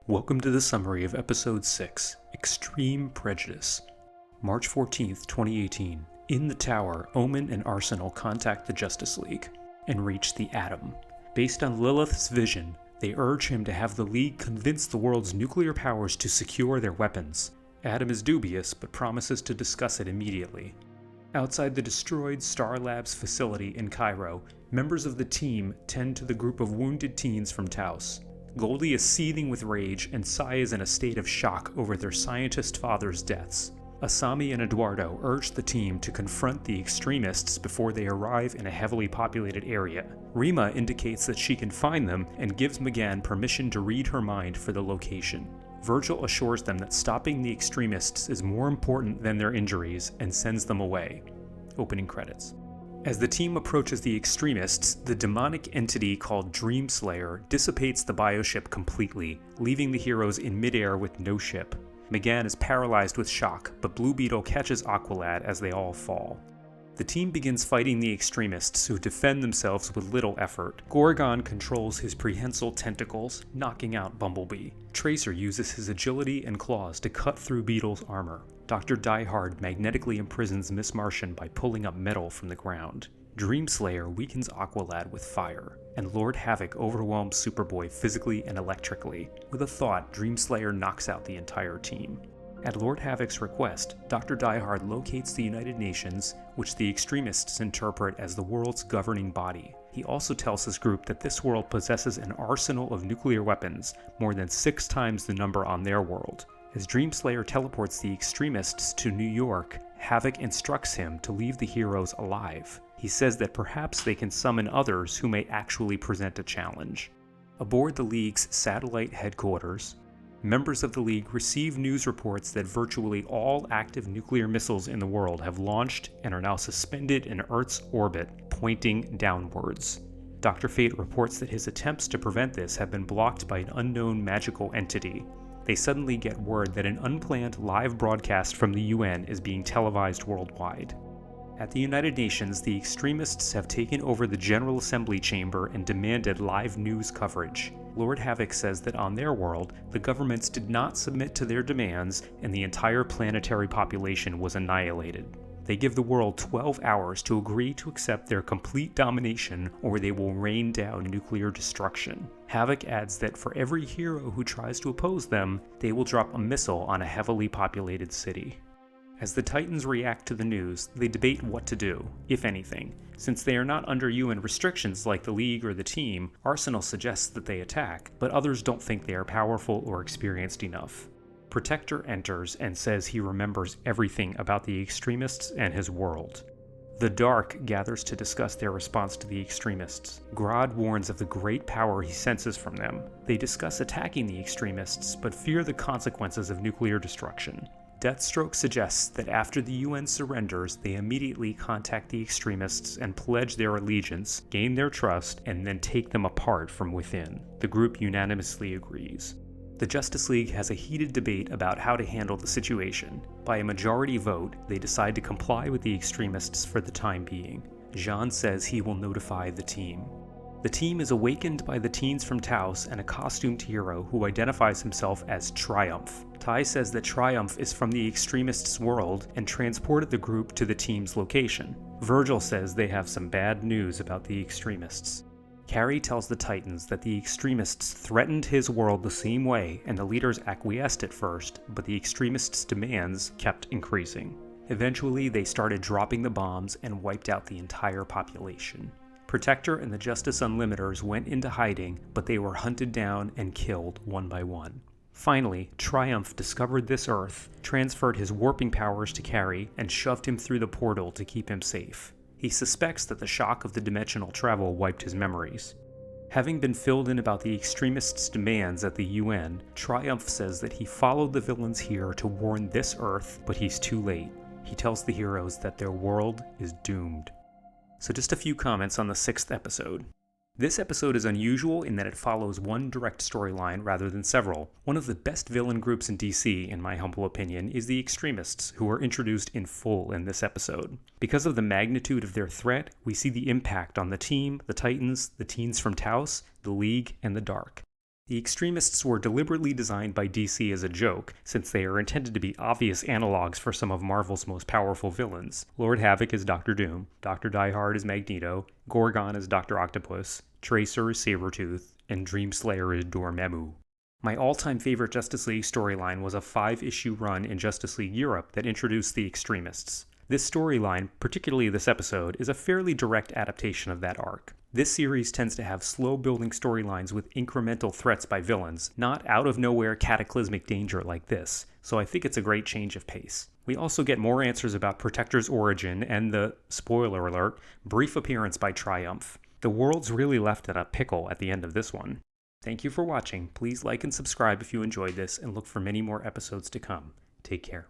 Welcome to the summary of Episode 6, Extreme Prejudice. March 14th, 2018. In the tower, Omen and Arsenal contact the Justice League and reach the Atom. Based on Lilith's vision, they urge him to have the League convince the world's nuclear powers to secure their weapons. Adam is dubious, but promises to discuss it immediately. Outside the destroyed Star Labs facility in Cairo, members of the team tend to the group of wounded teens from Taos. Goldie is seething with rage, and Sai is in a state of shock over their scientist father's deaths. Asami and Eduardo urge the team to confront the extremists before they arrive in a heavily populated area. Rima indicates that she can find them and gives McGann permission to read her mind for the location. Virgil assures them that stopping the extremists is more important than their injuries and sends them away. Opening credits. As the team approaches the extremists, the demonic entity called Dreamslayer dissipates the bioship completely, leaving the heroes in midair with no ship. McGann is paralyzed with shock, but Blue Beetle catches Aqualad as they all fall. The team begins fighting the extremists, who defend themselves with little effort. Gorgon controls his prehensile tentacles, knocking out Bumblebee. Tracer uses his agility and claws to cut through Beetle's armor. Dr. Diehard magnetically imprisons Miss Martian by pulling up metal from the ground. Dreamslayer weakens Aqualad with fire, and Lord Havoc overwhelms Superboy physically and electrically. With a thought, Dreamslayer knocks out the entire team. At Lord Havoc's request, Dr. Diehard locates the United Nations, which the extremists interpret as the world's governing body. He also tells his group that this world possesses an arsenal of nuclear weapons, more than 6 times the number on their world. As Dreamslayer teleports the extremists to New York, Havoc instructs him to leave the heroes alive. He says that perhaps they can summon others who may actually present a challenge. Aboard the League's satellite headquarters, members of the League receive news reports that virtually all active nuclear missiles in the world have launched and are now suspended in Earth's orbit, pointing downwards. Dr. Fate reports that his attempts to prevent this have been blocked by an unknown magical entity. They suddenly get word that an unplanned live broadcast from the UN is being televised worldwide. At the United Nations, the extremists have taken over the General Assembly chamber and demanded live news coverage. Lord Havoc says that on their world, the governments did not submit to their demands and the entire planetary population was annihilated. They give the world 12 hours to agree to accept their complete domination, or they will rain down nuclear destruction. Havoc adds that for every hero who tries to oppose them, they will drop a missile on a heavily populated city. As the Titans react to the news, they debate what to do, if anything. Since they are not under UN restrictions like the League or the team, Arsenal suggests that they attack, but others don't think they are powerful or experienced enough. Protector enters and says he remembers everything about the extremists and his world. The Dark gathers to discuss their response to the extremists. Grodd warns of the great power he senses from them. They discuss attacking the extremists, but fear the consequences of nuclear destruction. Deathstroke suggests that after the UN surrenders, they immediately contact the extremists and pledge their allegiance, gain their trust, and then take them apart from within. The group unanimously agrees. The Justice League has a heated debate about how to handle the situation. By a majority vote, they decide to comply with the extremists for the time being. Jean says he will notify the team. The team is awakened by the teens from Taos and a costumed hero who identifies himself as Triumph. Ty says that Triumph is from the extremists' world and transported the group to the team's location. Virgil says they have some bad news about the extremists. Carrie tells the Titans that the extremists threatened his world the same way and the leaders acquiesced at first, but the extremists' demands kept increasing. Eventually, they started dropping the bombs and wiped out the entire population. Protector and the Justice Unlimiters went into hiding, but they were hunted down and killed one by one. Finally, Triumph discovered this Earth, transferred his warping powers to Carrie, and shoved him through the portal to keep him safe. He suspects that the shock of the dimensional travel wiped his memories. Having been filled in about the extremists' demands at the UN, Triumph says that he followed the villains here to warn this Earth, but he's too late. He tells the heroes that their world is doomed. So just a few comments on the 6th episode. This episode is unusual in that it follows one direct storyline rather than several. One of the best villain groups in DC, in my humble opinion, is the Extremists, who are introduced in full in this episode. Because of the magnitude of their threat, we see the impact on the team, the Titans, the teens from Taos, the League, and the Dark. The Extremists were deliberately designed by DC as a joke, since they are intended to be obvious analogs for some of Marvel's most powerful villains. Lord Havoc is Doctor Doom, Dr. Diehard is Magneto, Gorgon is Dr. Octopus, Tracer is Sabretooth, and Dreamslayer is Dormammu. My all-time favorite Justice League storyline was a 5-issue run in Justice League Europe that introduced the Extremists. This storyline, particularly this episode, is a fairly direct adaptation of that arc. This series tends to have slow-building storylines with incremental threats by villains, not out-of-nowhere cataclysmic danger like this, so I think it's a great change of pace. We also get more answers about Protector's origin and the, spoiler alert, brief appearance by Triumph. The world's really left in a pickle at the end of this one. Thank you for watching. Please like and subscribe if you enjoyed this, and look for many more episodes to come. Take care.